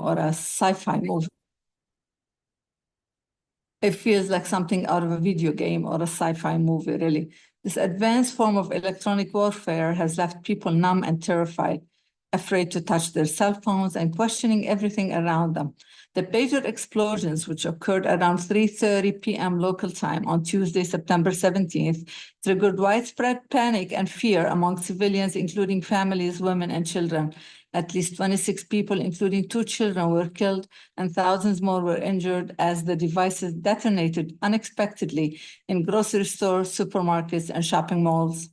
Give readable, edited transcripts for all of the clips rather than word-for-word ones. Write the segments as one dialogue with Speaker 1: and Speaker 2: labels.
Speaker 1: or a sci-fi movie. It feels like something out of a video game or a sci-fi movie, really. This advanced form of electronic warfare has left people numb and terrified, afraid to touch their cell phones and questioning everything around them. The pager explosions, which occurred around 3:30 p.m. local time on Tuesday, September 17th, triggered widespread panic and fear among civilians, including families, women, and children. At least 26 people, including 2 children, were killed, and thousands more were injured as the devices detonated unexpectedly in grocery stores, supermarkets, and shopping malls.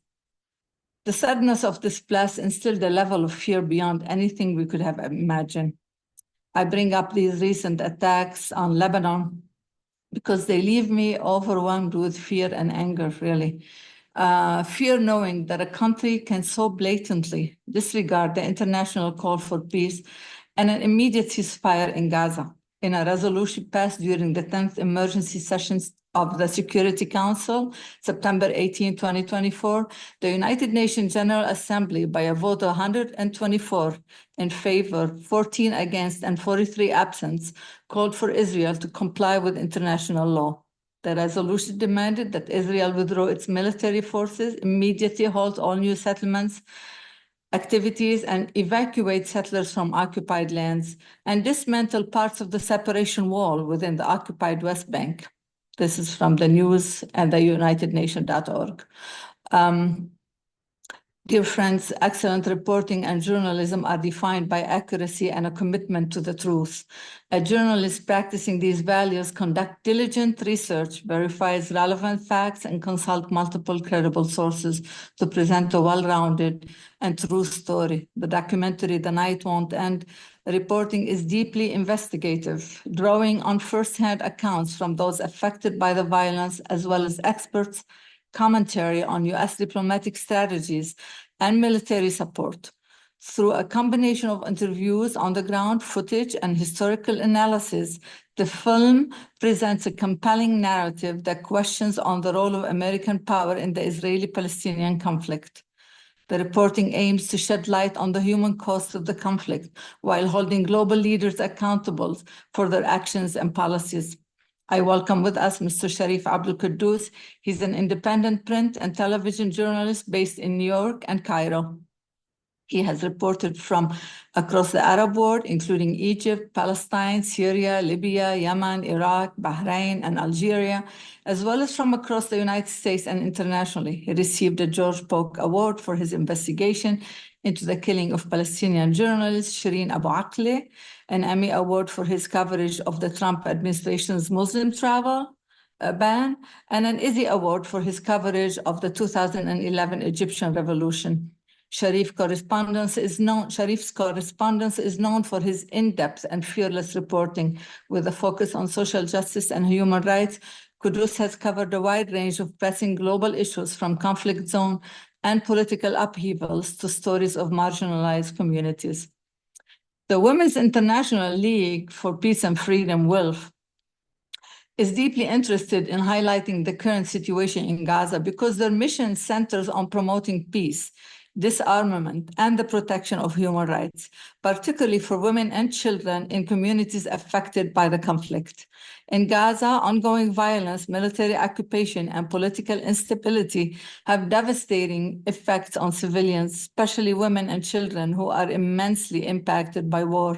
Speaker 1: The suddenness of this blast instilled a level of fear beyond anything we could have imagined. I bring up these recent attacks on Lebanon because they leave me overwhelmed with fear and anger, really. Fear knowing that a country can so blatantly disregard the international call for peace and an immediate ceasefire in Gaza. In a resolution passed during the 10th emergency sessions of the Security Council, September 18, 2024, the United Nations General Assembly, by a vote of 124 in favor, 14 against, and 43 absent, called for Israel to comply with international law. The resolution demanded that Israel withdraw its military forces, immediately halt all new settlements, activities, and evacuate settlers from occupied lands, and dismantle parts of the separation wall within the occupied West Bank. This is from the news and the UnitedNations.org. Dear friends, excellent reporting and journalism are defined by accuracy and a commitment to the truth. A journalist practicing these values conducts diligent research, verifies relevant facts, and consults multiple credible sources to present a well-rounded and true story. The documentary, The Night Won't End, reporting is deeply investigative, drawing on first-hand accounts from those affected by the violence, as well as experts' commentary on U.S. diplomatic strategies and military support. Through a combination of interviews, on-the-ground footage, and historical analysis, the film presents a compelling narrative that questions on the role of American power in the Israeli-Palestinian conflict. The reporting aims to shed light on the human cost of the conflict while holding global leaders accountable for their actions and policies. I welcome with us Mr. Sharif Abdul Quddus. He's an independent print and television journalist based in New York and Cairo. He has reported from across the Arab world, including Egypt, Palestine, Syria, Libya, Yemen, Iraq, Bahrain, and Algeria, as well as from across the United States and internationally. He received a George Polk Award for his investigation into the killing of Palestinian journalist Shireen Abu Akleh, an Emmy Award for his coverage of the Trump administration's Muslim travel ban, and an Izzy Award for his coverage of the 2011 Egyptian Revolution. Sharif's correspondence is known for his in-depth and fearless reporting with a focus on social justice and human rights. Quddus has covered a wide range of pressing global issues, from conflict zone and political upheavals to stories of marginalized communities. The Women's International League for Peace and Freedom, WILF, is deeply interested in highlighting the current situation in Gaza because their mission centers on promoting peace, disarmament, and the protection of human rights, particularly for women and children in communities affected by the conflict. In Gaza, ongoing violence, military occupation, and political instability have devastating effects on civilians, especially women and children who are immensely impacted by war.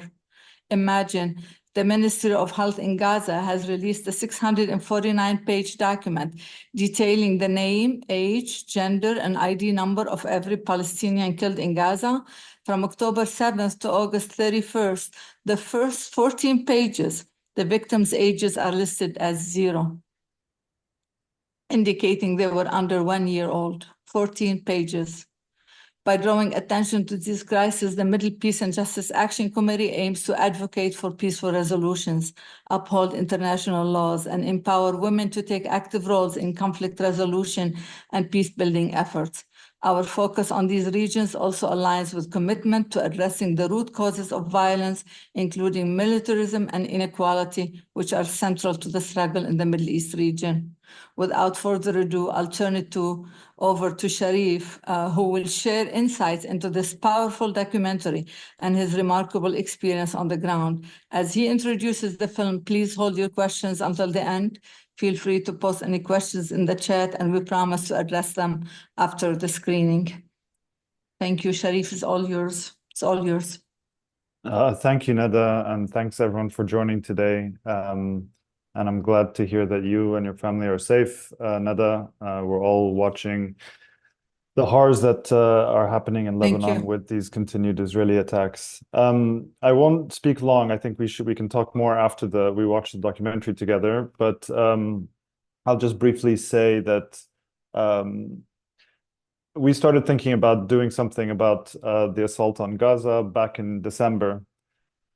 Speaker 1: Imagine the Ministry of Health in Gaza has released a 649-page document detailing the name, age, gender, and ID number of every Palestinian killed in Gaza. From October 7th to August 31st, the first 14 pages, the victims' ages are listed as 0, indicating they were under 1 year old. 14 pages. By drawing attention to this crisis, the Middle Peace and Justice Action Committee aims to advocate for peaceful resolutions, uphold international laws, and empower women to take active roles in conflict resolution and peace-building efforts. Our focus on these regions also aligns with commitment to addressing the root causes of violence, including militarism and inequality, which are central to the struggle in the Middle East region. Without further ado, I'll turn it over to Sharif, who will share insights into this powerful documentary and his remarkable experience on the ground. As he introduces the film, please hold your questions until the end. Feel free to post any questions in the chat, and we promise to address them after the screening. Thank you, Sharif. It's all yours. It's all yours.
Speaker 2: Thank you, Neda, and thanks everyone for joining today. And I'm glad to hear that you and your family are safe, Neda. We're all watching the horrors that are happening in Lebanon with these continued Israeli attacks. I won't speak long. I think we can talk more after we watch the documentary together. But I'll just briefly say that we started thinking about doing something about the assault on Gaza back in December.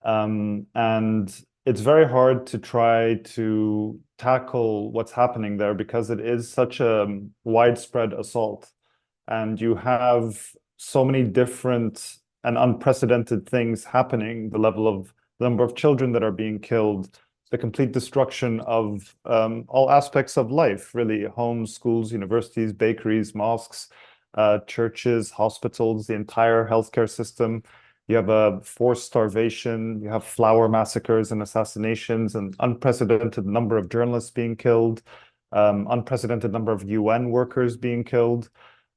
Speaker 2: And it's very hard to try to tackle what's happening there because it is such a widespread assault. And you have so many different and unprecedented things happening, the number of children that are being killed, the complete destruction of all aspects of life, really, homes, schools, universities, bakeries, mosques, churches, hospitals, the entire healthcare system. You have a forced starvation, you have flower massacres and assassinations, an unprecedented number of journalists being killed, unprecedented number of UN workers being killed.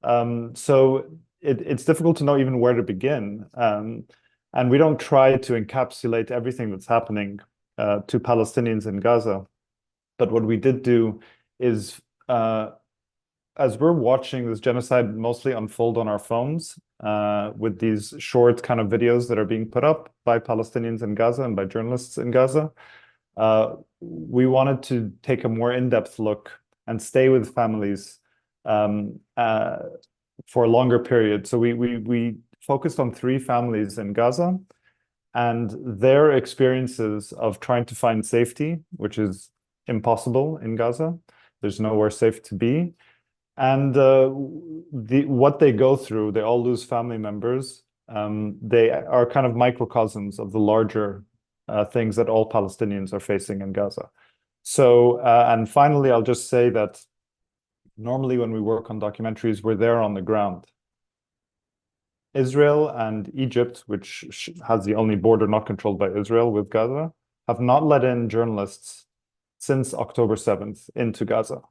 Speaker 2: So it's difficult to know even where to begin. And we don't try to encapsulate everything that's happening to Palestinians in Gaza. But what we did do is as we're watching this genocide mostly unfold on our phones, with these short kind of videos that are being put up by Palestinians in Gaza and by journalists in Gaza, we wanted to take a more in-depth look and stay with families for a longer period. So we focused on 3 families in Gaza and their experiences of trying to find safety, which is impossible in Gaza. There's nowhere safe to be. And what they go through, they all lose family members. They are kind of microcosms of the larger things that all Palestinians are facing in Gaza. So, and finally, I'll just say that normally when we work on documentaries, we're there on the ground. Israel and Egypt, which has the only border not controlled by Israel with Gaza, have not let in journalists since October 7th into Gaza.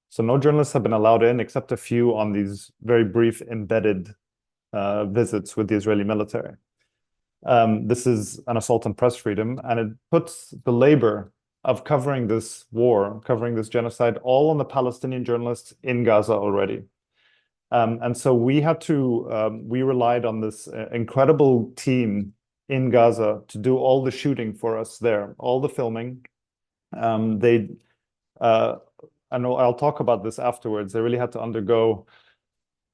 Speaker 2: So no journalists have been allowed in except a few on these very brief embedded visits with the Israeli military. This is an assault on press freedom, and it puts the labor of covering this war, covering this genocide, all on the Palestinian journalists in Gaza already. And so we relied on this incredible team in Gaza to do all the shooting for us there, all the filming. And I'll talk about this afterwards. They really had to undergo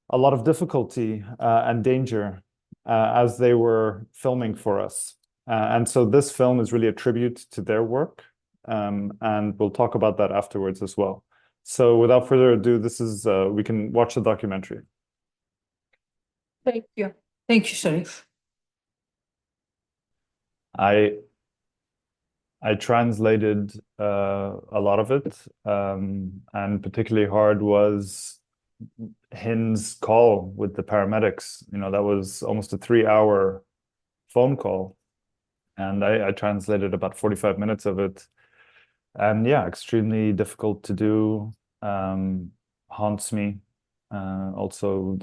Speaker 2: a lot of difficulty and danger as they were filming for us. And so this film is really a tribute to their work. And we'll talk about that afterwards as well. So without further ado, we can watch the documentary.
Speaker 1: Thank you. Thank you, Sharif.
Speaker 2: I translated a lot of it, and particularly hard was Hind's call with the paramedics. That was almost a 3-hour phone call, and I translated about 45 minutes of it. And yeah, extremely difficult to do, haunts me. Also,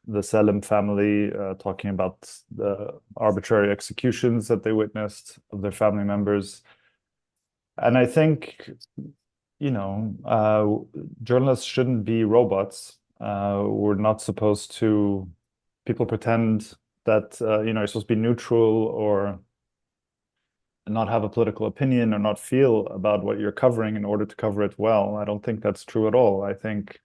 Speaker 2: the Selim family talking about the arbitrary executions that they witnessed of their family members. And I think, journalists shouldn't be robots. We're not supposed to, people pretend that, you're supposed to be neutral or not have a political opinion or not feel about what you're covering in order to cover it well. I don't think that's true at all. I think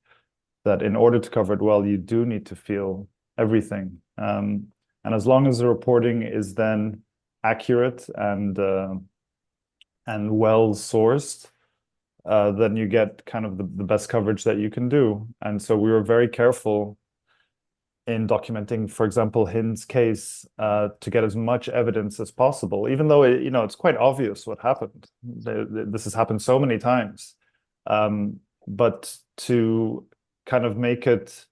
Speaker 2: that in order to cover it well, you do need to feel everything. And as long as the reporting is then accurate and well sourced, then you get kind of the best coverage that you can do. And so we were very careful in documenting, for example, Hind's case, to get as much evidence as possible, even though it's quite obvious what happened. This has happened so many times. but to kind of make it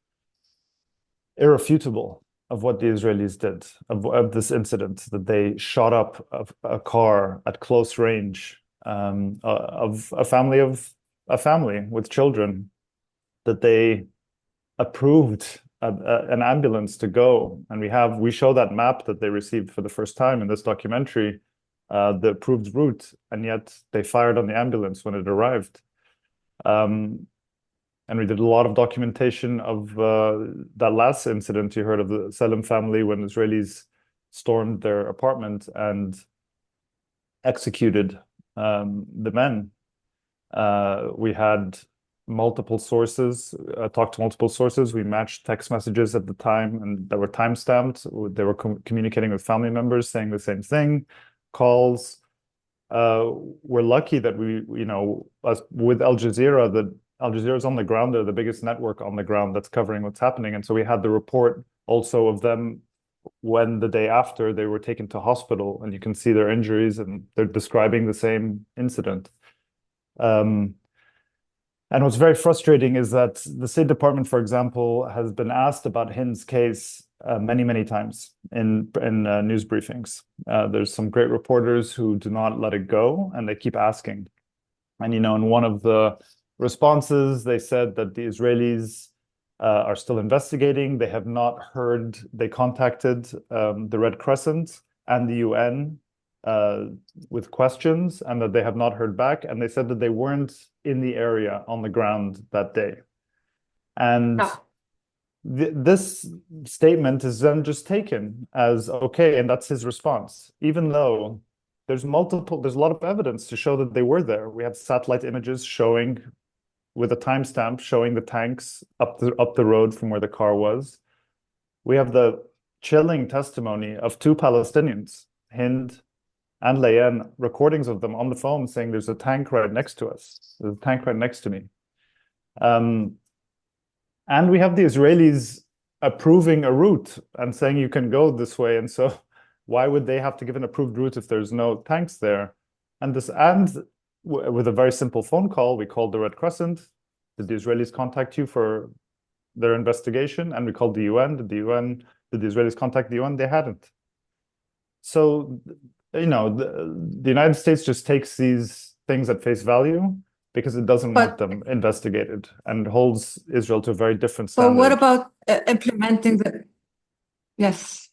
Speaker 2: irrefutable of what the Israelis did, of this incident, that they shot up a car at close range, of a family with children, that they approved an ambulance to go. And we show that map that they received for the first time in this documentary, the approved route, and yet they fired on the ambulance when it arrived. And we did a lot of documentation of that last incident you heard of the Selim family, when Israelis stormed their apartment and executed the men. We had multiple sources, talked to multiple sources. We matched text messages at the time, and that were time-stamped. They were communicating with family members saying the same thing, calls. We're lucky that with Al Jazeera, that Al Jazeera is on the ground. They're the biggest network on the ground that's covering what's happening. And so we had the report also of them when the day after they were taken to hospital, and you can see their injuries, and they're describing the same incident. And what's very frustrating is that the State Department, for example, has been asked about Hind's case many, many times in news briefings. There's some great reporters who do not let it go, and they keep asking. And, in one of the responses, they said that the Israelis are still investigating. They have not heard. They contacted the Red Crescent and the UN with questions, and that they have not heard back. And they said that they weren't in the area on the ground that day. And this statement is then just taken as okay, and that's his response, even though there's a lot of evidence to show that they were there. We have satellite images showing, with a timestamp, showing the tanks up the road from where the car was. We have the chilling testimony of two Palestinians, Hind and Layan, recordings of them on the phone saying, there's a tank right next to us. There's a tank right next to me. And we have the Israelis approving a route and saying you can go this way. And so why would they have to give an approved route if there's no tanks there? And with a very simple phone call, we called the Red Crescent. Did the Israelis contact you for their investigation? And we called the UN. Did the Israelis contact the UN? They hadn't. So, the United States just takes these things at face value because it doesn't want them investigated, and holds Israel to a very different standard.
Speaker 1: But what about implementing yes.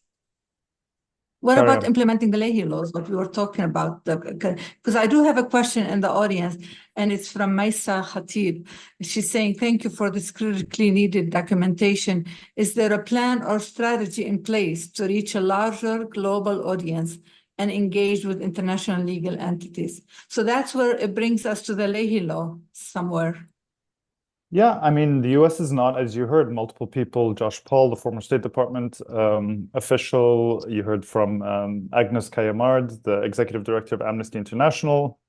Speaker 1: What about implementing the Leahy laws, what we were talking about? Because I do have a question in the audience, and it's from Maisa Khatib. She's saying, thank you for this critically needed documentation. Is there a plan or strategy in place to reach a larger global audience and engage with international legal entities? So that's where it brings us to the Leahy law somewhere.
Speaker 2: Yeah, I mean, the US is not, as you heard, multiple people, Josh Paul, the former State Department official, you heard from Agnes Kayamard, the executive director of Amnesty International,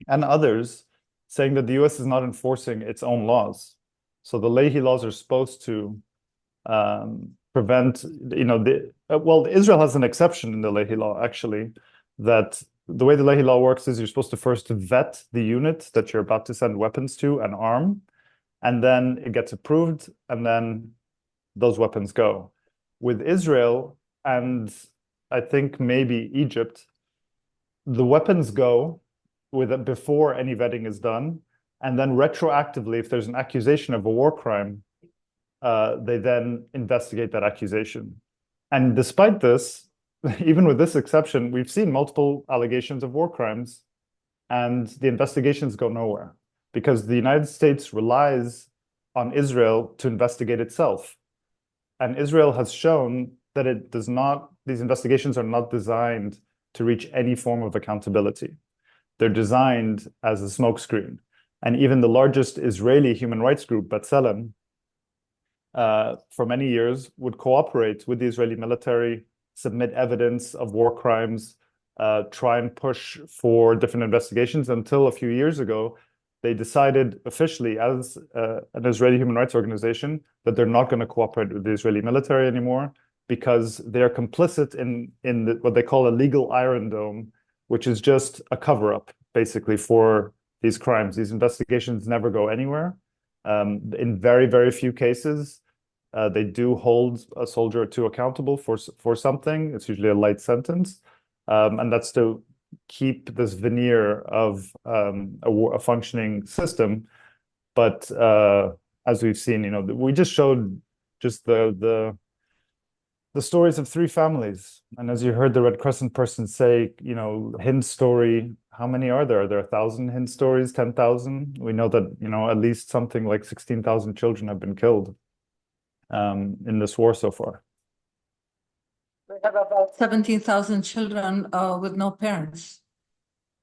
Speaker 2: and others, saying that the US is not enforcing its own laws. So the Leahy laws are supposed to prevent, Israel has an exception in the Leahy law, actually, that the way the Leahy law works is you're supposed to first vet the unit that you're about to send weapons to and arm, and then it gets approved, and then those weapons go. With Israel, and I think maybe Egypt, the weapons go before any vetting is done, and then retroactively, if there's an accusation of a war crime, they then investigate that accusation. And despite this, even with this exception, we've seen multiple allegations of war crimes, and the investigations go nowhere, because the United States relies on Israel to investigate itself. And Israel has shown that it does not, these investigations are not designed to reach any form of accountability. They're designed as a smokescreen. And even the largest Israeli human rights group, B'Tselem, for many years would cooperate with the Israeli military, submit evidence of war crimes, try and push for different investigations, until a few years ago, they decided officially as an Israeli human rights organization that they're not going to cooperate with the Israeli military anymore, because they're complicit in what they call a legal Iron Dome, which is just a cover-up, basically, for these crimes. These investigations never go anywhere. In very, very few cases, they do hold a soldier or two accountable for something. It's usually a light sentence, and that's to keep this veneer of a functioning system. But as we've seen, we just showed just the stories of 3 families. And as you heard the Red Crescent person say, Hind story, how many are there? Are there 1,000 Hind stories, 10,000? We know that, at least something like 16,000 children have been killed in this war so far.
Speaker 1: We have about 17,000 children with no parents.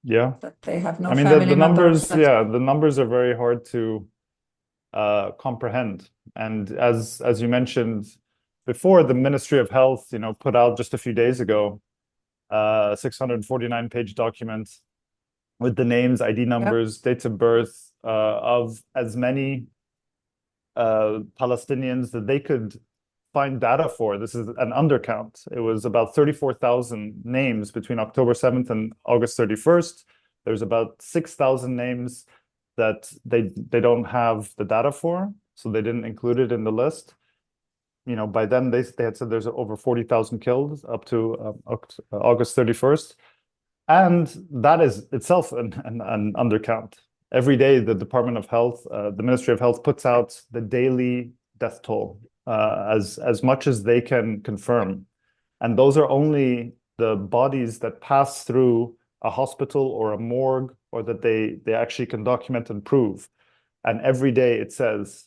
Speaker 2: Yeah.
Speaker 1: That they have no
Speaker 2: I mean,
Speaker 1: family
Speaker 2: the numbers,
Speaker 1: members.
Speaker 2: the numbers are very hard to comprehend. And as you mentioned before, the Ministry of Health, put out just a few days ago, 649-page document with the names, ID numbers, dates of birth of as many Palestinians that they could find data for. This is an undercount. It was about 34,000 names between October 7th and August 31st. There's about 6,000 names that they don't have the data for, so they didn't include it in the list. By then they had said there's over 40,000 killed up to August 31st. And that is itself an undercount. Every day, the Department of Health, the Ministry of Health puts out the daily death toll as much as they can confirm. And those are only the bodies that pass through a hospital or a morgue, or that they actually can document and prove. And every day it says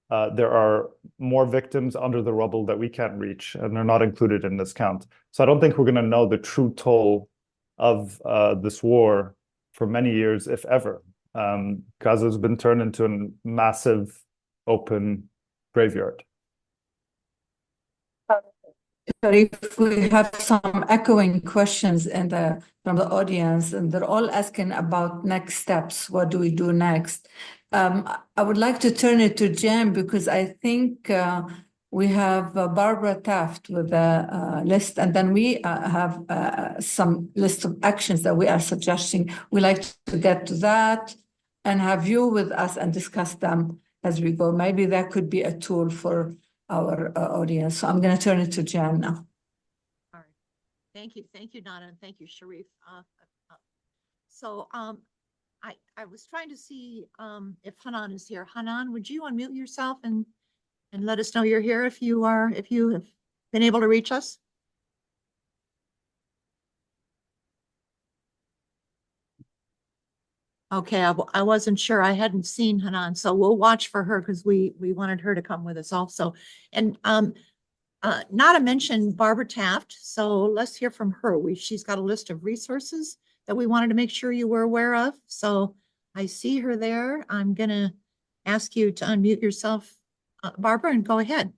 Speaker 2: there are more victims under the rubble that we can't reach, and they're not included in this count. So I don't think we're going to know the true toll of this war for many years, if ever. Gaza has been turned into a massive open graveyard.
Speaker 1: If we have some echoing questions from the audience, and they're all asking about next steps. What do we do next? I would like to turn it to Jen, because I think we have Barbara Taft with a list, and then we have some list of actions that we are suggesting. We like to get to that and have you with us and discuss them as we go. Maybe that could be a tool for our audience. So I'm going to turn it to Jen now.
Speaker 3: All right. Thank you, Nana, and thank you, Sharif. I was trying to see if Hanan is here. Hanan, would you unmute yourself and let us know you're here if you have been able to reach us? Okay, I wasn't sure. I hadn't seen Hanan, so we'll watch for her because we wanted her to come with us also. And not to mention Barbara Taft, so let's hear from her. She's got a list of resources that we wanted to make sure you were aware of. So I see her there. I'm gonna ask you to unmute yourself, Barbara, and go ahead.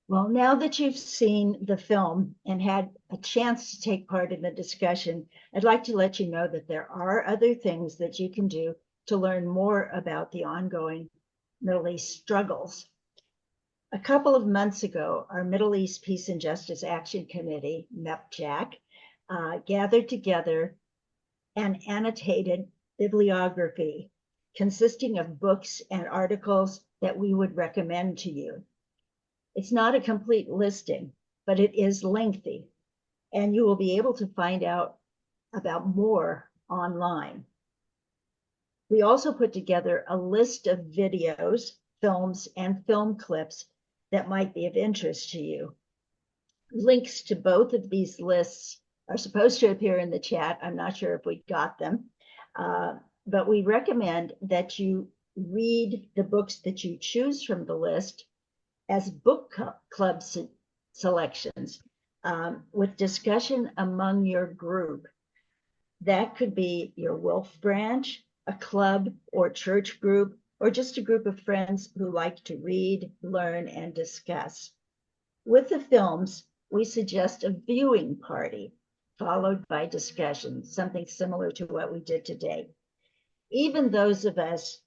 Speaker 4: Well, now that you've seen the film and had a chance to take part in the discussion, I'd like to let you know that there are other things that you can do to learn more about the ongoing Middle East struggles. A couple of months ago, our Middle East Peace and Justice Action Committee, MEPJAC, gathered together an annotated bibliography consisting of books and articles that we would recommend to you. It's not a complete listing, but it is lengthy, and you will be able to find out about more online. We also put together a list of videos, films, and film clips that might be of interest to you. Links to both of these lists are supposed to appear in the chat. I'm not sure if we got them, but we recommend that you read the books that you choose from the list as book club selections with discussion among your group. That could be your Wolf branch, a club or church group, or just a group of friends who like to read, learn, and discuss. With the films, we suggest a viewing party followed by discussion, something similar to what we did today. Even those of us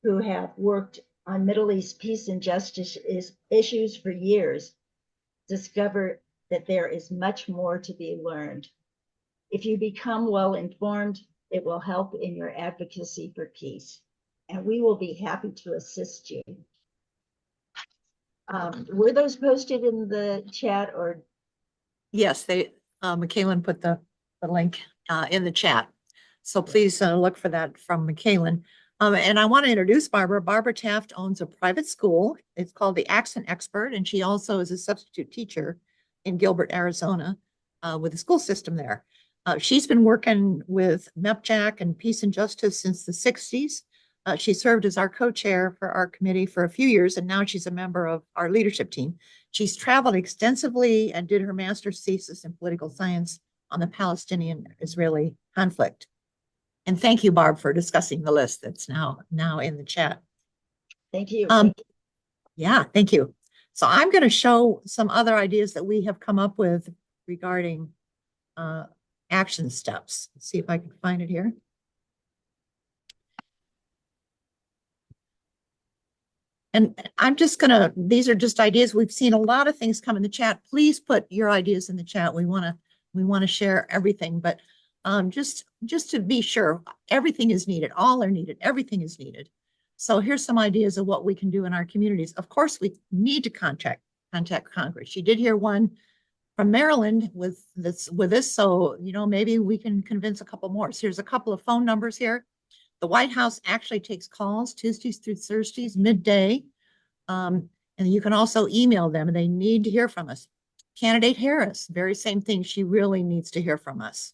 Speaker 4: who have worked on Middle East peace and justice issues for years discover that there is much more to be learned. If you become well informed, it will help in your advocacy for peace. and we will be happy to assist you. Were those posted in the chat or?
Speaker 3: Yes, Michaelan put the link in the chat. So please look for that from Michaelan. And I want to introduce Barbara. Barbara Taft owns a private school. It's called the Accent Expert, and she also is a substitute teacher in Gilbert, Arizona, with the school system there. She's been working with MEPJAC and Peace and Justice since the 60s. She served as our co-chair for our committee for a few years, and now she's a member of our leadership team. She's traveled extensively and did her master's thesis in political science on the Palestinian-Israeli conflict. And thank you, Barb, for discussing the list that's now in the chat.
Speaker 4: Thank you.
Speaker 3: Yeah, thank you. So I'm going to show some other ideas that we have come up with regarding action steps. Let's see if I can find it here. And I'm just gonna, these are just ideas. We've seen a lot of things come in the chat. Please put your ideas in the chat. We wanna share everything, but just to be sure, everything is needed. All are needed. Everything is needed. So here's some ideas of what we can do in our communities. Of course, we need to contact Congress. You did hear one from Maryland with this. So, maybe we can convince a couple more. So here's a couple of phone numbers here. The White House actually takes calls Tuesdays through Thursdays, midday. And you can also email them, and they need to hear from us. Candidate Harris, very same thing. She really needs to hear from us.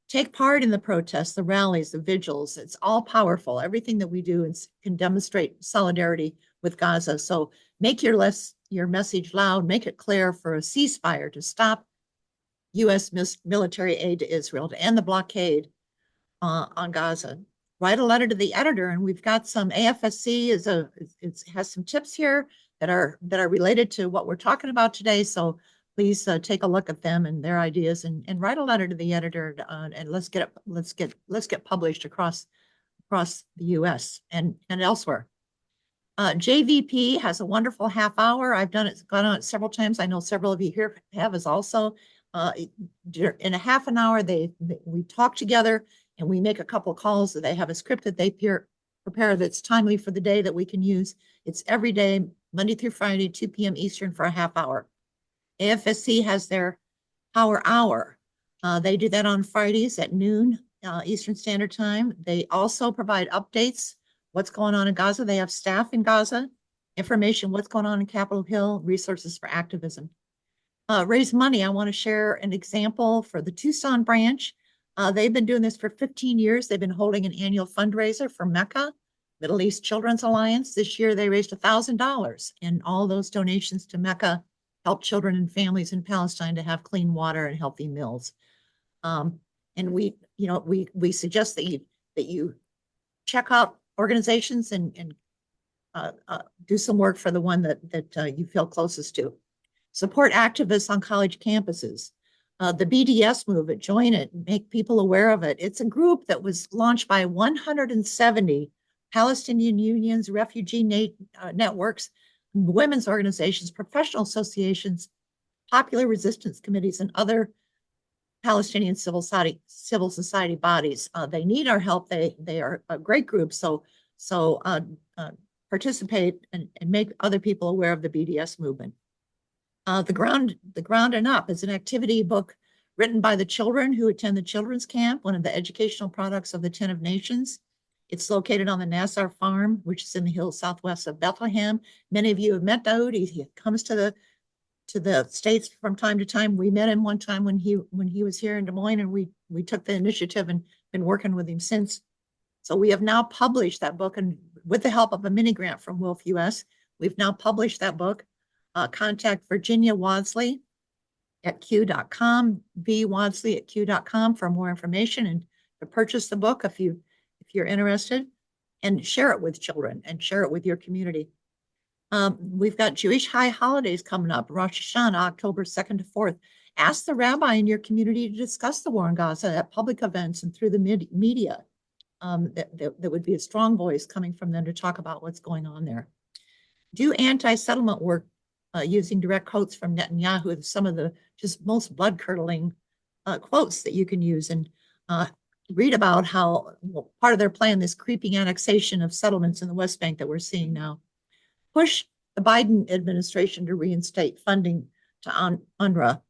Speaker 3: Take part in the protests, the rallies, the vigils. It's all powerful. Everything that we do can demonstrate solidarity with Gaza. So make your message loud, make it clear for a ceasefire to stop U.S. military aid to Israel, to end the blockade on Gaza. Write a letter to the editor, and we've got some AFSC has some tips here that are related to what we're talking about today. So please take a look at them and their ideas, and write a letter to the editor, and let's get published across the U.S. and elsewhere. JVP has a wonderful half hour. I've gone on it several times. I know several of you here have as also. In a half an hour, we talk together, and we make a couple of calls. That they have a script that they prepare that's timely for the day that we can use. It's every day, Monday through Friday, 2 p.m. Eastern for a half hour. AFSC has their Power Hour. They do that on Fridays at noon Eastern Standard Time. They also provide updates, what's going on in Gaza. They have staff in Gaza, information, what's going on in Capitol Hill, resources for activism. Raise money. I want to share an example for the Tucson branch. They've been doing this for 15 years. They've been holding an annual fundraiser for Mecca, Middle East Children's Alliance. This year, they raised $1,000, and all those donations to Mecca help children and families in Palestine to have clean water and healthy meals. And we suggest that you check out organizations and do some work for the one that you feel closest to. Support activists on college campuses. The BDS movement, join it, make people aware of it. It's a group that was launched by 170 Palestinian unions, refugee networks, women's organizations, professional associations, popular resistance committees, and other Palestinian civil society bodies. They need our help. They are a great group. So participate and make other people aware of the BDS movement. The Ground and Up is an activity book written by the children who attend the children's camp, one of the educational products of the Tent of Nations. It's located on the Nassar Farm, which is in the hills southwest of Bethlehem. Many of you have met Daoud. He comes to the States from time to time. We met him one time when he was here in Des Moines, and we took the initiative and been working with him since. So we have now published that book, and with the help of a mini grant from Wolf US, we've now published that book. Contact Virginia Wadsley at q.com, Wadsley at q.com for more information and to purchase the book if you're interested, and share it with children and share it with your community. We've got Jewish high holidays coming up, Rosh Hashanah, October 2nd to 4th. Ask the rabbi in your community to discuss the war in Gaza at public events and through the media. That would be a strong voice coming from them to talk about what's going on there. Do anti-settlement work using direct quotes from Netanyahu, some of the just most blood-curdling quotes that you can use. And read about how part of their plan, this creeping annexation of settlements in the West Bank that we're seeing now, push the Biden administration to reinstate funding to UNRWA,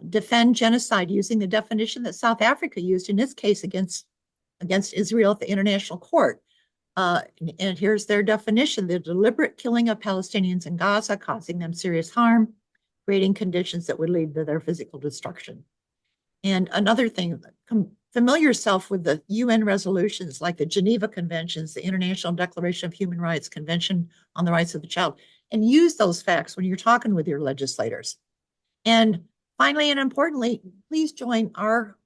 Speaker 3: defend genocide using the definition that South Africa used in its case against Israel at the International Court. And here's their definition: the deliberate killing of Palestinians in Gaza, causing them serious harm, creating conditions that would lead to their physical destruction. And another thing, familiar yourself with the UN resolutions like the Geneva Conventions, the International Declaration of Human Rights, Convention on the Rights of the Child, and use those facts when you're talking with your legislators. And finally, and importantly, please join our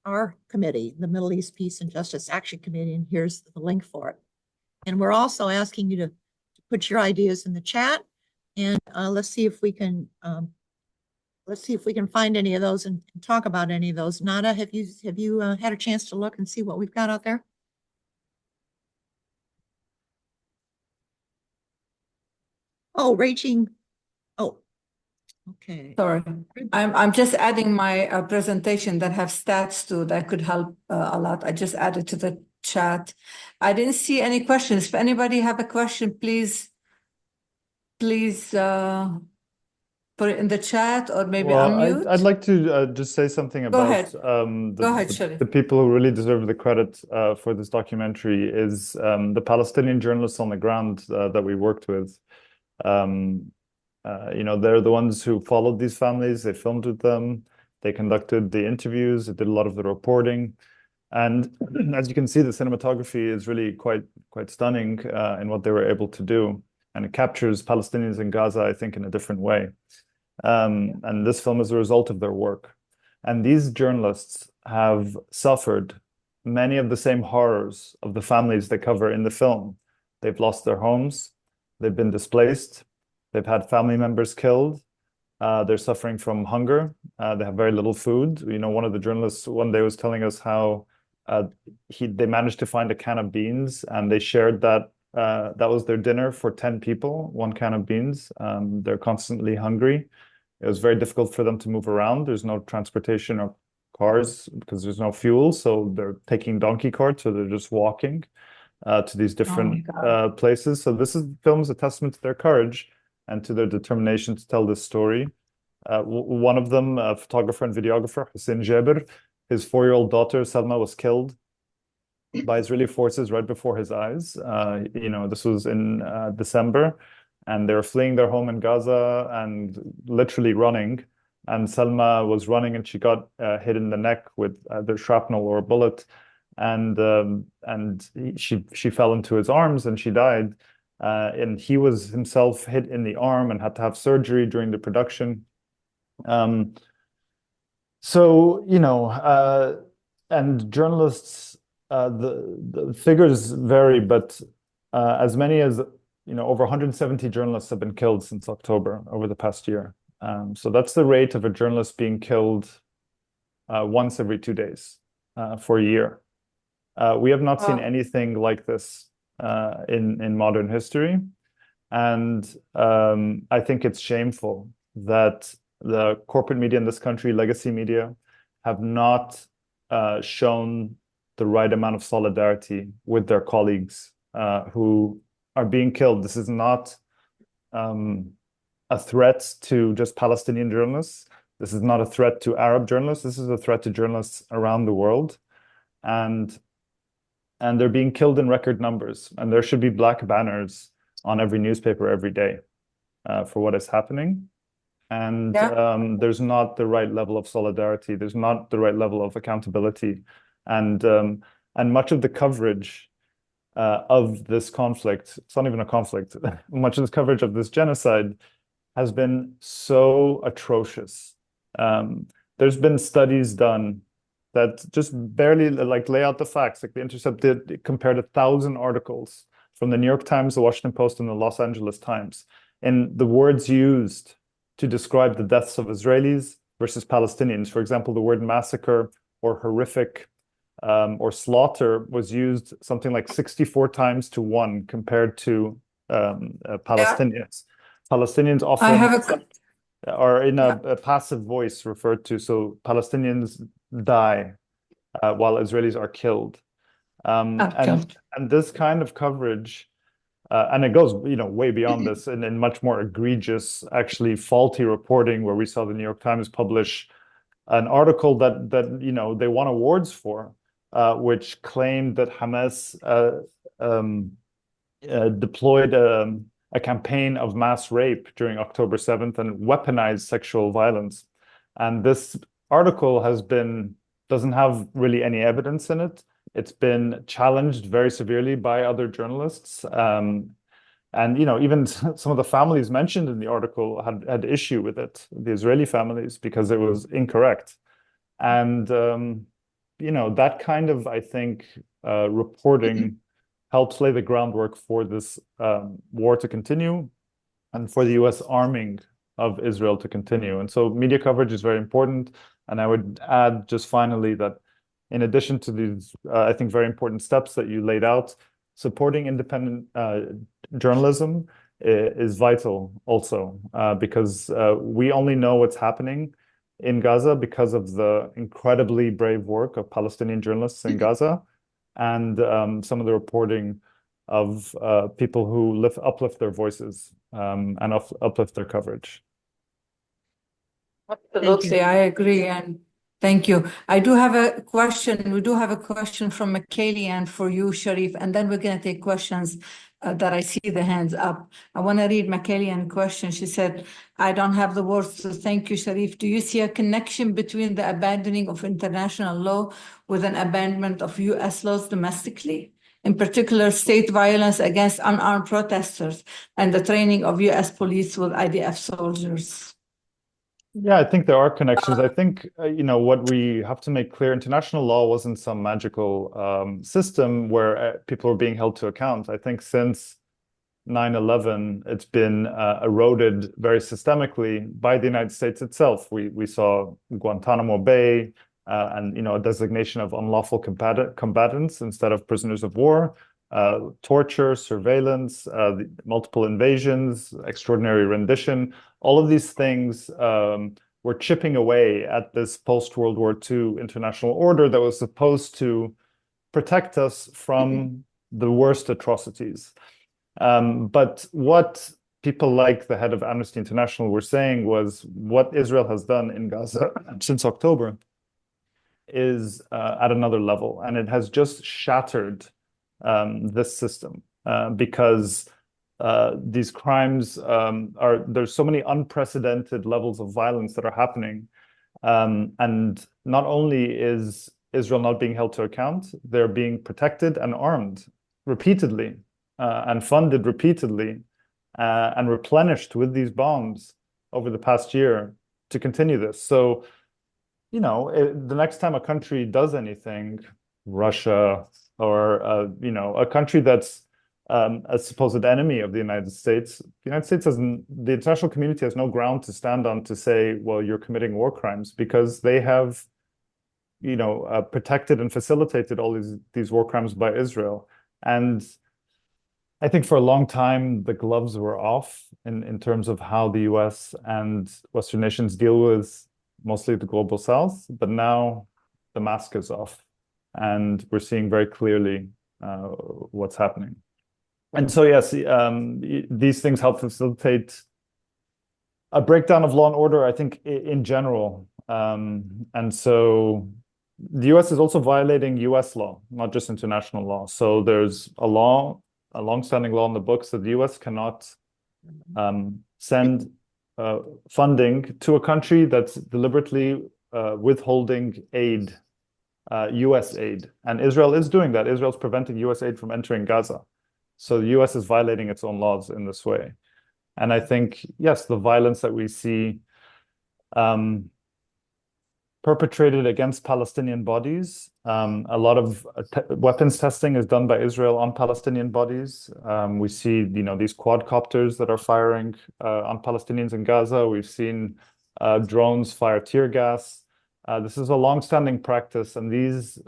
Speaker 3: committee, the Middle East Peace and Justice Action Committee, and here's the link for it. And we're also asking you to put your ideas in the chat, and let's see if we can find any of those and talk about any of those. Nada, have you had a chance to look and see what we've got out there? Oh, raging. Oh, okay.
Speaker 1: Sorry, I'm just adding my presentation that have stats to that could help a lot. I just added to the chat. I didn't see any questions. If anybody have a question, please put it in the chat or maybe unmute.
Speaker 2: I'd like to just say something
Speaker 1: Go
Speaker 2: about
Speaker 1: ahead. Go ahead, Sharif.
Speaker 2: the people who really deserve the credit for this documentary is the Palestinian journalists on the ground that we worked with. They're the ones who followed these families. They filmed with them. They conducted the interviews. They did a lot of the reporting. And as you can see, the cinematography is really quite stunning in what they were able to do. And it captures Palestinians in Gaza, I think, in a different way. And this film is a result of their work. And these journalists have suffered many of the same horrors of the families they cover in the film. They've lost their homes. They've been displaced. They've had family members killed. They're suffering from hunger. They have very little food. One of the journalists one day was telling us how they managed to find a can of beans, and they shared that was their dinner for 10 people, one can of beans. They're constantly hungry. It was very difficult for them to move around. There's no transportation or cars because there's no fuel. So they're taking donkey carts, so they're just walking to these different places. So this film is a testament to their courage and to their determination to tell this story. One of them, a photographer and videographer, Hussein Jaber, his 4-year-old daughter, Salma, was killed by Israeli forces right before his eyes. This was in December, and they were fleeing their home in Gaza and literally running. And Salma was running, and she got hit in the neck with either shrapnel or a bullet, and she fell into his arms and she died. And he was himself hit in the arm and had to have surgery during the production. And journalists, the figures vary, but as many as over 170 journalists have been killed since October over the past year. So that's the rate of a journalist being killed once every 2 days for a year. We have not seen anything like this in modern history. And I think it's shameful that the corporate media in this country, legacy media, have not shown the right amount of solidarity with their colleagues who are being killed. This is not a threat to just Palestinian journalists. This is not a threat to Arab journalists. This is a threat to journalists around the world. And they're being killed in record numbers. And there should be black banners on every newspaper every day for what is happening. And there's not the right level of solidarity. There's not the right level of accountability. And much of the coverage of this conflict, it's not even a conflict, much of this coverage of this genocide has been so atrocious. There's been studies done that just barely lay out the facts. Like The Intercept did, compared 1,000 articles from the New York Times, the Washington Post, and the Los Angeles Times, and the words used to describe the deaths of Israelis versus Palestinians. For example, the word massacre or horrific or slaughter was used something like 64 times to 1 compared to Palestinians. Palestinians often are in a passive voice referred to. So Palestinians die while Israelis are killed. And this kind of coverage, and it goes, way beyond this, and in much more egregious, actually faulty reporting, where we saw the New York Times publish an article that they won awards for, which claimed that Hamas deployed a campaign of mass rape during October 7th and weaponized sexual violence. And this article doesn't have really any evidence in it. It's been challenged very severely by other journalists. And even some of the families mentioned in the article had issue with it, the Israeli families, because it was incorrect. And that kind of, I think, reporting helps lay the groundwork for this war to continue and for the US arming of Israel to continue. And so media coverage is very important. And I would add just finally that in addition to these, I think, very important steps that you laid out, supporting independent journalism is vital also, because we only know what's happening in Gaza because of the incredibly brave work of Palestinian journalists in Gaza and some of the reporting of people who uplift their voices and uplift their coverage.
Speaker 1: Absolutely, I agree. And thank you. I do have a question. We do have a question from McKaylee and for you, Sharif, and then we're going to take questions that I see the hands up. I want to read McKaylee's question. She said, I don't have the words to thank you, Sharif. Do you see a connection between the abandoning of international law with an abandonment of US laws domestically? In particular, state violence against unarmed protesters and the training of US police with IDF soldiers?
Speaker 2: Yeah, I think there are connections. I think, what we have to make clear, international law wasn't some magical system where people are being held to account. I think since 9/11, it's been eroded very systemically by the United States itself. We saw Guantanamo Bay and, a designation of unlawful combatants instead of prisoners of war, torture, surveillance, multiple invasions, extraordinary rendition. All of these things were chipping away at this post-World War II international order that was supposed to protect us from the worst atrocities. But what people like the head of Amnesty International were saying was what Israel has done in Gaza since October is at another level, and it has just shattered this system because these crimes there's so many unprecedented levels of violence that are happening. And not only is Israel not being held to account, they're being protected and armed repeatedly and funded repeatedly and replenished with these bombs over the past year to continue this. So, the next time a country does anything, Russia or, a country that's a supposed enemy of the United States, the international community has no ground to stand on to say, well, you're committing war crimes, because they have, protected and facilitated all these war crimes by Israel. And I think for a long time, the gloves were off in terms of how the US and Western nations deal with mostly the global South, but now the mask is off and we're seeing very clearly what's happening. And so, yes, these things help facilitate a breakdown of law and order, I think, in general. And so the US is also violating US law, not just international law. So there's a longstanding law in the books that the US cannot send funding to a country that's deliberately withholding aid, US aid. And Israel is doing that. Israel's preventing US aid from entering Gaza. So the US is violating its own laws in this way. And I think, yes, the violence that we see perpetrated against Palestinian bodies, a lot of weapons testing is done by Israel on Palestinian bodies. We see, these quadcopters that are firing on Palestinians in Gaza. We've seen drones fire tear gas. This is a longstanding practice, and these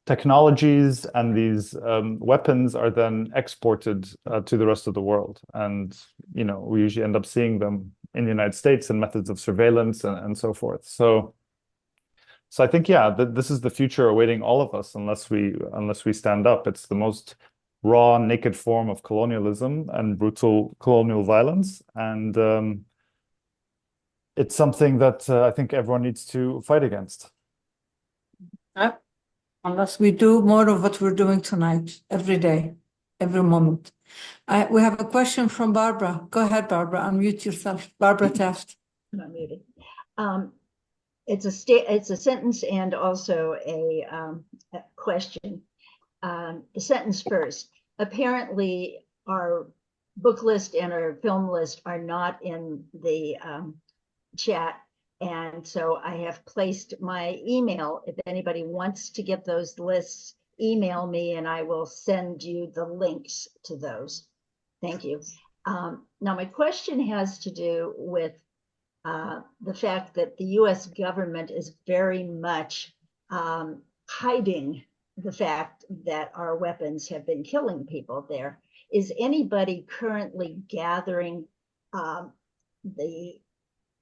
Speaker 2: technologies and these weapons are then exported to the rest of the world. And, we usually end up seeing them in the United States and methods of surveillance and so forth. So So I think, yeah, this is the future awaiting all of us unless we stand up. It's the most raw, naked form of colonialism and brutal colonial violence. And it's something that I think everyone needs to fight against.
Speaker 1: Unless we do more of what we're doing tonight, every day, every moment. We have a question from Barbara. Go ahead, Barbara. Unmute yourself. Barbara Taft.
Speaker 4: I'm not muted. It's a sentence and also a question. The sentence first. Apparently, our book list and our film list are not in the chat. And so I have placed my email. If anybody wants to get those lists, email me and I will send you the links to those. Thank you. Now, my question has to do with the fact that the US government is very much hiding the fact that our weapons have been killing people there. Is anybody currently gathering the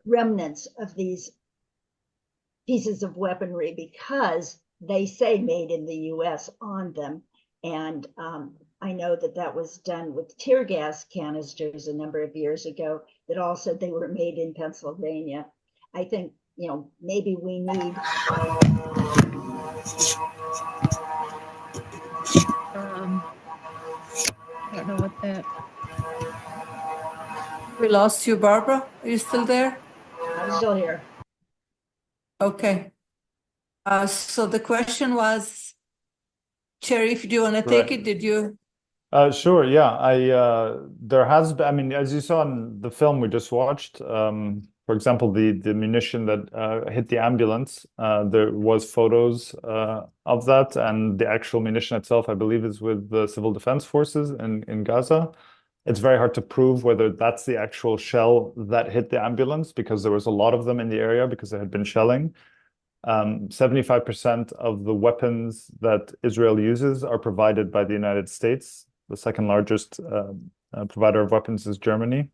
Speaker 4: remnants of these pieces of weaponry because they say made in the US on them? And I know that that was done with tear gas canisters a number of years ago that all said they were made in Pennsylvania. I think, you know, maybe we need.
Speaker 3: I don't know what that.
Speaker 1: We lost you, Barbara. Are you still there?
Speaker 4: I'm still here.
Speaker 1: Okay. So the question was, Cherry, do you want to take it? Did you?
Speaker 2: Sure, yeah. There has been, I mean, as you saw in the film we just watched, for example, the munition that hit the ambulance, there was photos of that, and the actual munition itself, I believe, is with the Civil Defense Forces in Gaza. It's very hard to prove whether that's the actual shell that hit the ambulance because there was a lot of them in the area because there had been shelling. 75% of the weapons that Israel uses are provided by the United States. The second largest provider of weapons is Germany.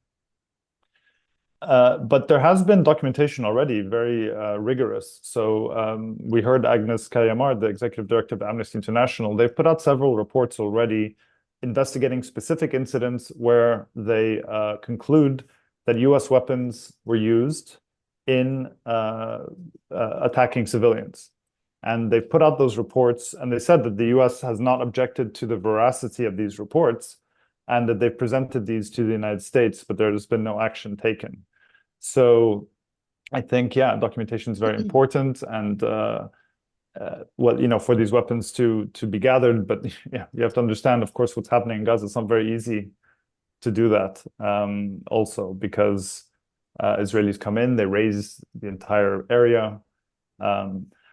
Speaker 2: But there has been documentation already, very rigorous. So we heard Agnes Kayamar, the executive director of Amnesty International. They've put out several reports already investigating specific incidents where they conclude that US weapons were used in attacking civilians. And they've put out those reports, and they said that the US has not objected to the veracity of these reports and that they've presented these to the United States, but there has been no action taken. So I think, yeah, documentation is very important, and well, you know, for these weapons to be gathered, but yeah, you have to understand, of course, what's happening in Gaza. It's not very easy to do that, also because Israelis come in, they raise the entire area.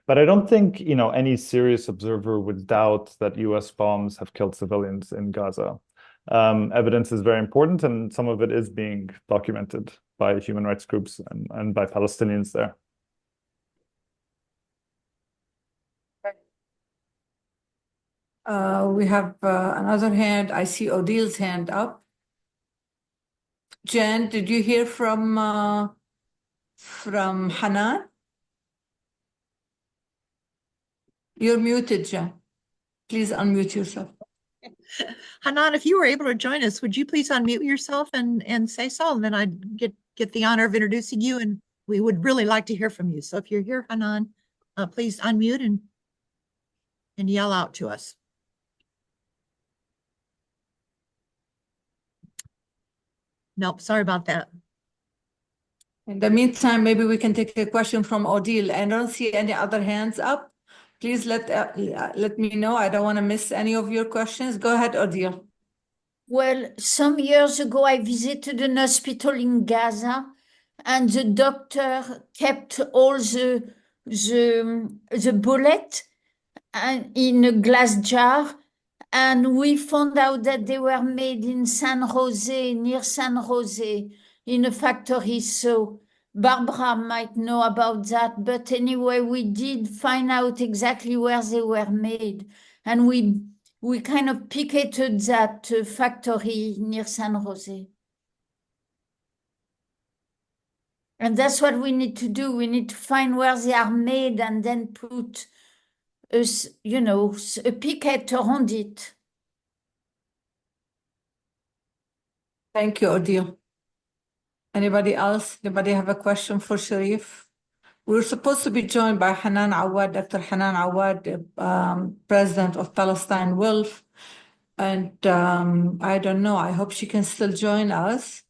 Speaker 2: But I don't think, you know, any serious observer would doubt that US bombs have killed civilians in Gaza. Evidence is very important, and some of it is being documented by human rights groups and by Palestinians there.
Speaker 1: We have another hand. I see Odil's hand up. Jen, did you hear from Hanan? You're muted, Jen. Please unmute yourself.
Speaker 3: Hanan, if you were able to join us, would you please unmute yourself and say so? And then I'd get the honor of introducing you, and we would really like to hear from you. So if you're here, Hanan, please unmute and yell out to us. Nope, sorry about that.
Speaker 1: In the meantime, maybe we can take a question from Odile. I don't see any other hands up. Please let me know. I don't want to miss any of your questions. Go ahead, Odile.
Speaker 5: Well, some years ago, I visited an hospital in Gaza, and the doctor kept all the bullet in a glass jar, and we found out that they were made in San Jose, near San Jose, in a factory. So Barbara might know about that, but anyway, we did find out exactly where they were made, and we kind of picketed that factory near San Jose. And that's what we need to do. We need to find where they are made and then put a picket around it.
Speaker 1: Thank you, Odile. Anybody else? Anybody have a question for Sharif? We're supposed to be joined by Hanan Awad, Dr. Hanan Awad, President of Palestine Wolf. And I don't know, I hope she can still join us.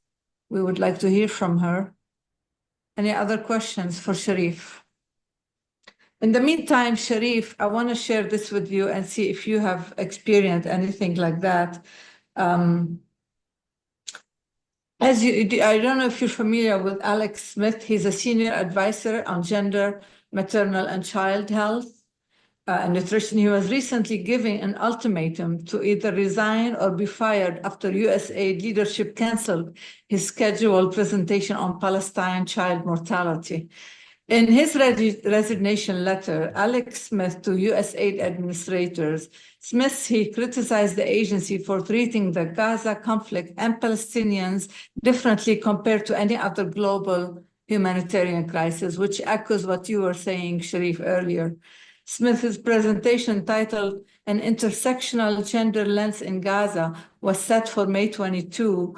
Speaker 1: We would like to hear from her. Any other questions for Sharif? In the meantime, Sharif, I want to share this with you and see if you have experienced anything like that. I don't know if you're familiar with Alex Smith. He's a senior advisor on gender, maternal, and child health and nutrition. He was recently giving an ultimatum to either resign or be fired after USAID leadership canceled his scheduled presentation on Palestine child mortality. In his resignation letter, Alex Smith to USAID administrators, he criticized the agency for treating the Gaza conflict and Palestinians differently compared to any other global humanitarian crisis, which echoes what you were saying, Sharif, earlier. Smith's presentation titled An Intersectional Gender Lens in Gaza was set for May 22,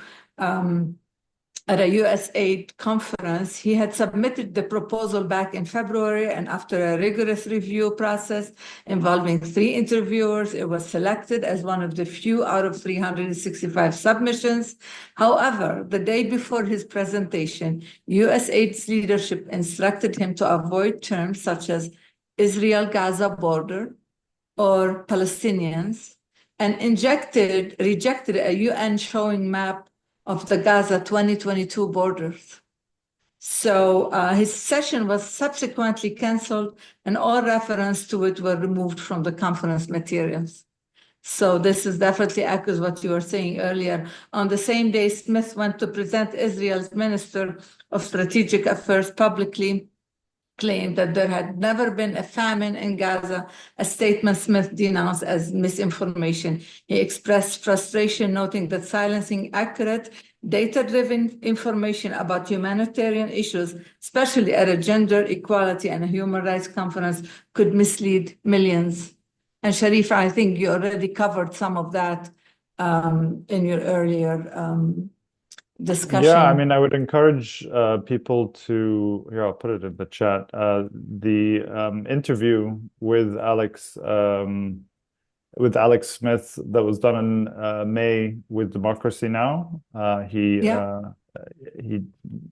Speaker 1: at a USAID conference. He had submitted the proposal back in February, and after a rigorous review process involving 3 interviewers, it was selected as one of the few out of 365 submissions. However, the day before his presentation, USAID's leadership instructed him to avoid terms such as Israel-Gaza border or Palestinians, and rejected a UN showing map of the Gaza 2022 borders. So his session was subsequently canceled, and all reference to it were removed from the conference materials. So this is definitely echoes what you were saying earlier. On the same day, Smith went to present Israel's Minister of Strategic Affairs publicly, claimed that there had never been a famine in Gaza, a statement Smith denounced as misinformation. He expressed frustration, noting that silencing accurate, data-driven information about humanitarian issues, especially at a gender equality and a human rights conference, could mislead millions. And Sharif, I think you already covered some of that in your earlier discussion.
Speaker 2: Yeah, I mean, I would encourage people to, here, I'll put it in the chat, the interview with Alex Smith that was done in May with Democracy Now! That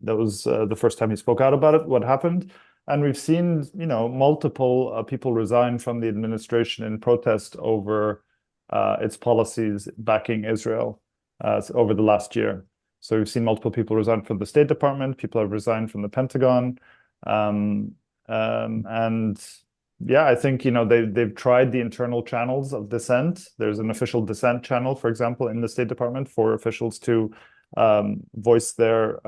Speaker 2: was the first time he spoke out about it, what happened. And we've seen, multiple people resign from the administration in protest over its policies backing Israel over the last year. So we've seen multiple people resign from the State Department, people have resigned from the Pentagon. And yeah, I think, they've tried the internal channels of dissent. There's an official dissent channel, for example, in the State Department for officials to voice their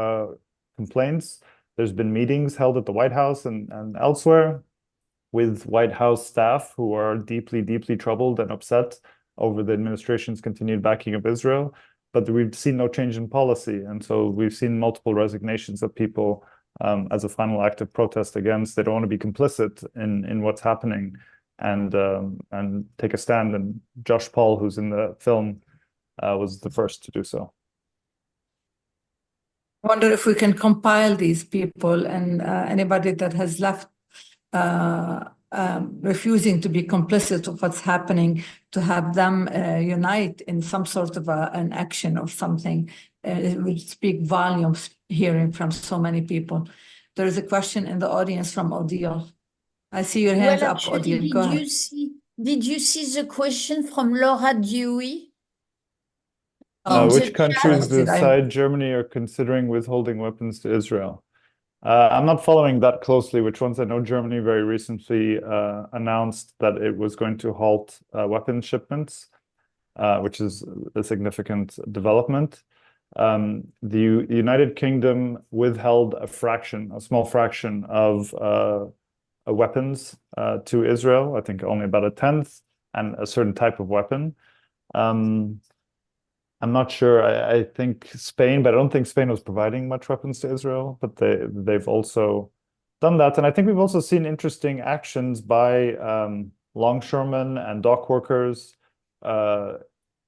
Speaker 2: complaints. There's been meetings held at the White House and elsewhere with White House staff who are deeply, deeply troubled and upset over the administration's continued backing of Israel. But we've seen no change in policy. And so we've seen multiple resignations of people as a final act of protest against. They don't want to be complicit in what's happening and take a stand. And Josh Paul, who's in the film, was the first to do so.
Speaker 1: I wonder if we can compile these people and anybody that has left refusing to be complicit of what's happening, to have them unite in some sort of an action or something. It would speak volumes hearing from so many people. There is a question in the audience from Odile. I see your hands up, Odile. Go ahead.
Speaker 5: Did you see the question from Laura Dewey?
Speaker 2: Which countries beside Germany are considering withholding weapons to Israel? I'm not following that closely, which ones. I know Germany very recently announced that it was going to halt weapons shipments, which is a significant development. The United Kingdom withheld a small fraction of weapons to Israel, I think only about 1/10, and a certain type of weapon. I'm not sure. I think Spain, but I don't think Spain was providing much weapons to Israel, but they've also done that. And I think we've also seen interesting actions by longshoremen and dock workers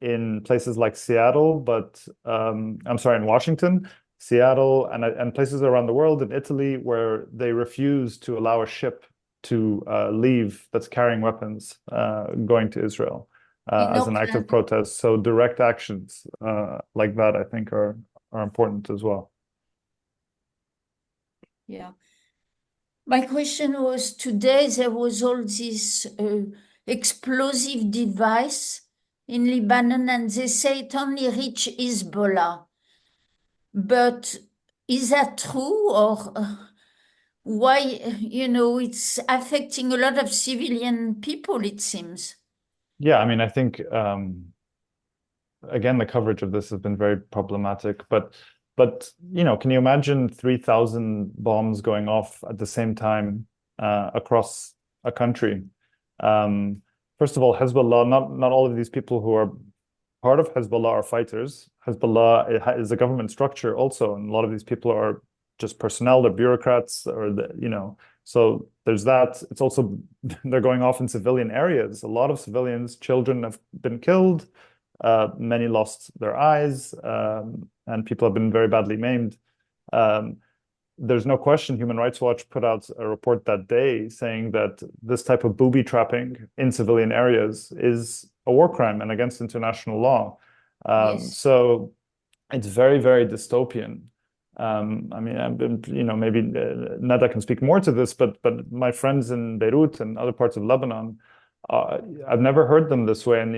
Speaker 2: in places like Seattle, but I'm sorry, in Washington, Seattle, and places around the world, in Italy, where they refuse to allow a ship to leave that's carrying weapons going to Israel as an act of protest. So direct actions like that, I think, are important as well.
Speaker 5: Yeah. My question was, today there was all this explosive device in Lebanon, and they say it only reached Hezbollah. But is that true, or why, it's affecting a lot of civilian people, it seems?
Speaker 2: Yeah, I mean, I think again, the coverage of this has been very problematic, but can you imagine 3,000 bombs going off at the same time across a country? First of all, Hezbollah, not all of these people who are part of Hezbollah are fighters. Hezbollah is a government structure also, and a lot of these people are just personnel, they're bureaucrats, or so there's that. It's also, they're going off in civilian areas. A lot of civilians, children have been killed. Many lost their eyes, and people have been very badly maimed. There's no question Human Rights Watch put out a report that day saying that this type of booby trapping in civilian areas is a war crime and against international law.
Speaker 5: Yes.
Speaker 2: So it's very, very dystopian. I mean, I've been, maybe Neda can speak more to this, but my friends in Beirut and other parts of Lebanon, I've never heard them this way. And,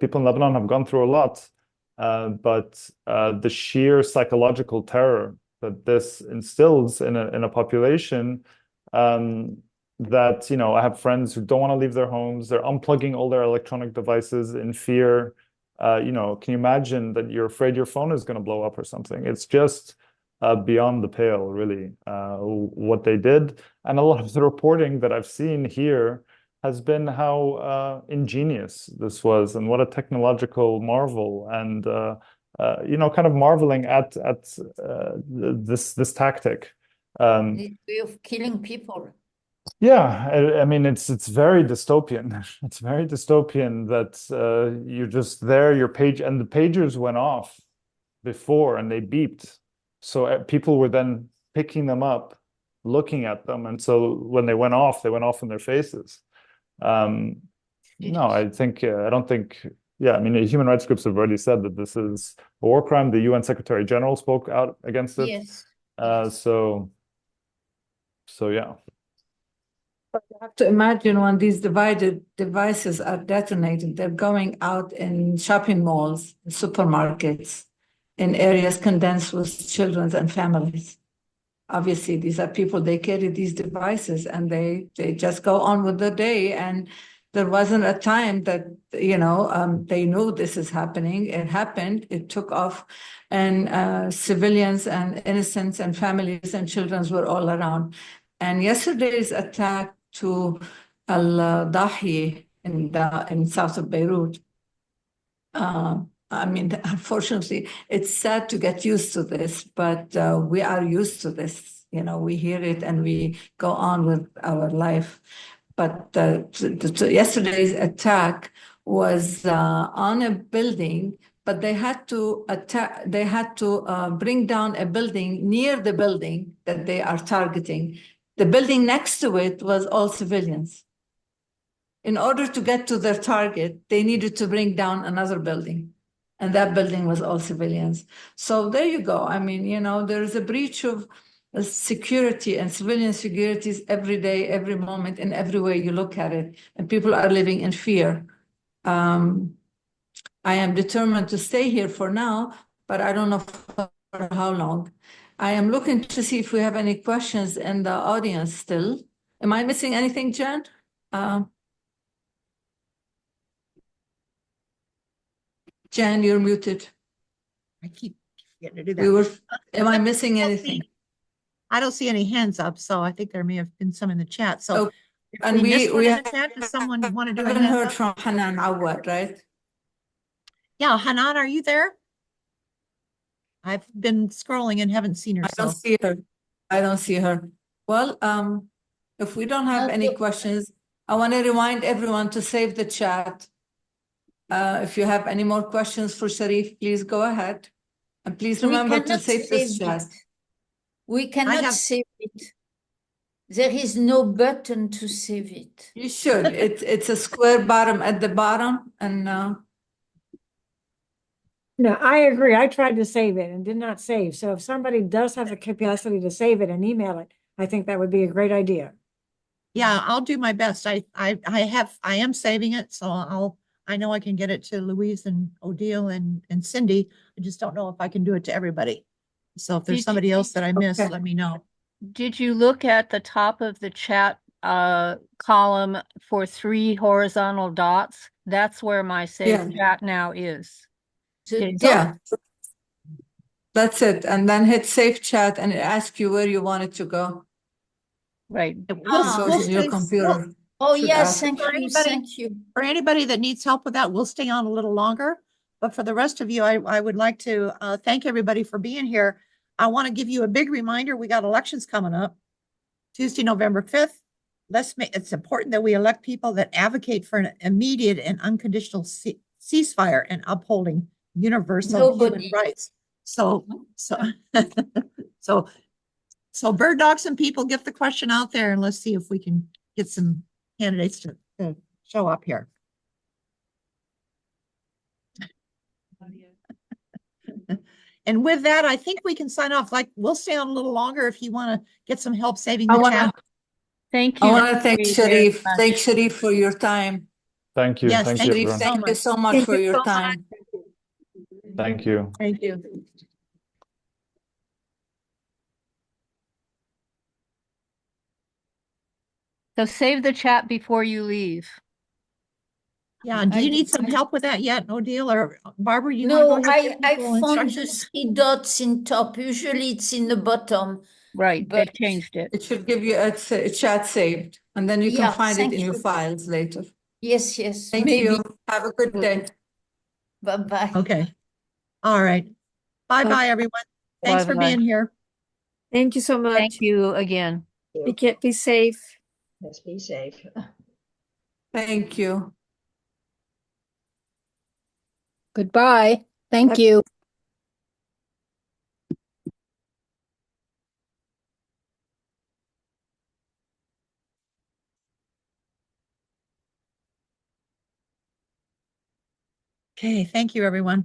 Speaker 2: people in Lebanon have gone through a lot. But the sheer psychological terror that this instills in a population, that, I have friends who don't want to leave their homes. They're unplugging all their electronic devices in fear. Can you imagine that you're afraid your phone is going to blow up or something? It's just beyond the pale, really, what they did. And a lot of the reporting that I've seen here has been how ingenious this was and what a technological marvel, and kind of marveling at this tactic.
Speaker 5: The way of killing people.
Speaker 2: Yeah, I mean, it's very dystopian. It's very dystopian that you're just there, your page, and the pagers went off before and they beeped. So people were then picking them up, looking at them. And so when they went off in their faces. No, I don't think, yeah, I mean, the human rights groups have already said that this is a war crime. The UN Secretary General spoke out against it.
Speaker 5: Yes.
Speaker 2: So yeah.
Speaker 1: But you have to imagine when these divided devices are detonated, they're going out in shopping malls, supermarkets, in areas condensed with children and families. Obviously, these are people, they carry these devices and they just go on with the day. And there wasn't a time that, they knew this is happening. It happened, it took off, and civilians and innocents and families and children were all around. And yesterday's attack to Al-Dahi in south of Beirut, I mean, unfortunately, it's sad to get used to this, but we are used to this. We hear it and we go on with our life. But yesterday's attack was on a building, but they had to attack. They had to bring down a building near the building that they are targeting. The building next to it was all civilians. In order to get to their target, they needed to bring down another building. And that building was all civilians. So there you go. I mean, there is a breach of security and civilian securities every day, every moment, in every way you look at it. And people are living in fear. I am determined to stay here for now, but I don't know for how long. I am looking to see if we have any questions in the audience still. Am I missing anything, Jen? Jan, you're muted.
Speaker 3: I keep getting to do that.
Speaker 1: Am I missing anything?
Speaker 3: I don't see any hands up, so I think there may have been some in the chat. So,
Speaker 1: Oh, and we
Speaker 3: in the chat, does someone want to do a
Speaker 1: haven't
Speaker 3: hand
Speaker 1: heard
Speaker 3: up?
Speaker 1: from Hanan Awad, right?
Speaker 3: Yeah, Hanan, are you there? I've been scrolling and haven't seen her,
Speaker 1: I don't
Speaker 3: so.
Speaker 1: see her. I don't see her. Well, if we don't have any
Speaker 5: Okay.
Speaker 1: questions, I want to remind everyone to save the chat. If you have any more questions for Sharif, please go ahead. And please
Speaker 5: We
Speaker 1: remember to
Speaker 5: cannot
Speaker 1: save this
Speaker 5: save
Speaker 1: chat.
Speaker 5: it. We cannot
Speaker 3: have-
Speaker 5: save it. There is no button to save it.
Speaker 1: You should. It's a square bottom at the bottom, and
Speaker 6: No, I agree. I tried to save it and did not save. So if somebody does have the capacity to save it and email it, I think that would be a great idea.
Speaker 3: Yeah, I'll do my best. I am saving it, so I know I can get it to Louise and Odile and Cindy. I just don't know if I can do it to everybody. So if there's
Speaker 7: Did you-
Speaker 3: somebody else that I missed,
Speaker 1: Okay.
Speaker 3: let me know.
Speaker 7: Did you look at the top of the chat column for 3 horizontal dots? That's where my save chat now is.
Speaker 5: The
Speaker 7: Yes.
Speaker 5: dot-
Speaker 1: yeah. That's it. And then hit save chat and it asks you where you want it to go.
Speaker 7: Right.
Speaker 3: We'll-
Speaker 1: It
Speaker 3: we'll
Speaker 1: goes in your
Speaker 3: stay-
Speaker 1: computer.
Speaker 5: Oh,
Speaker 1: Should
Speaker 5: yes,
Speaker 1: ask.
Speaker 5: thank
Speaker 3: For
Speaker 5: you,
Speaker 3: anybody-
Speaker 5: thank you.
Speaker 3: For anybody that needs help with that, we'll stay on a little longer. But for the rest of you, I would like to thank everybody for being here. I want to give you a big reminder. We got elections coming up. Tuesday, November 5th. It's important that we elect people that advocate for an immediate and unconditional ceasefire and upholding universal human
Speaker 5: Nobody.
Speaker 3: rights. So bird dogs and people, get the question out there and let's see if we can get some candidates to show up here. And with that, I think we can sign off. Like, we'll stay on a little longer if you want to get some help saving
Speaker 1: I
Speaker 3: the
Speaker 1: wanna-
Speaker 3: chat.
Speaker 7: Thank
Speaker 1: I
Speaker 7: you.
Speaker 1: want to thank
Speaker 7: very
Speaker 1: Sharif.
Speaker 7: much.
Speaker 1: Thank Sharif for your time.
Speaker 2: Thank you.
Speaker 3: Yes,
Speaker 2: Thank
Speaker 3: thank
Speaker 2: you,
Speaker 3: you
Speaker 1: Sharif,
Speaker 2: everyone.
Speaker 3: so
Speaker 1: thank you so much
Speaker 6: Thank
Speaker 1: for
Speaker 6: you
Speaker 1: your
Speaker 6: so much.
Speaker 1: time.
Speaker 2: Thank you.
Speaker 3: Thank you.
Speaker 7: So save the chat before you leave.
Speaker 3: Yeah, do
Speaker 5: I
Speaker 3: you
Speaker 5: did-
Speaker 3: need some help with that yet, Odile or Barbara? You
Speaker 5: No,
Speaker 3: want to go ahead?
Speaker 5: I
Speaker 3: and give people
Speaker 5: found
Speaker 3: instructions?
Speaker 5: the 3 dots in top. Usually it's in the bottom.
Speaker 7: Right, they
Speaker 5: But-
Speaker 7: changed it.
Speaker 1: It should give you a chat saved, and then you
Speaker 5: Yeah,
Speaker 1: can find it
Speaker 5: thank
Speaker 1: in your
Speaker 5: you.
Speaker 1: files later.
Speaker 5: Yes, yes,
Speaker 1: Thank
Speaker 5: maybe.
Speaker 1: you. Have a good day.
Speaker 5: Bye-bye.
Speaker 3: Okay. All right. Bye-bye, everyone. Thanks for
Speaker 7: Bye-bye.
Speaker 3: being here.
Speaker 6: Thank you so much.
Speaker 7: Thank you again.
Speaker 6: Be safe.
Speaker 4: Let's be safe.
Speaker 1: Thank you.
Speaker 8: Goodbye. Thank you.
Speaker 3: Okay, thank you, everyone.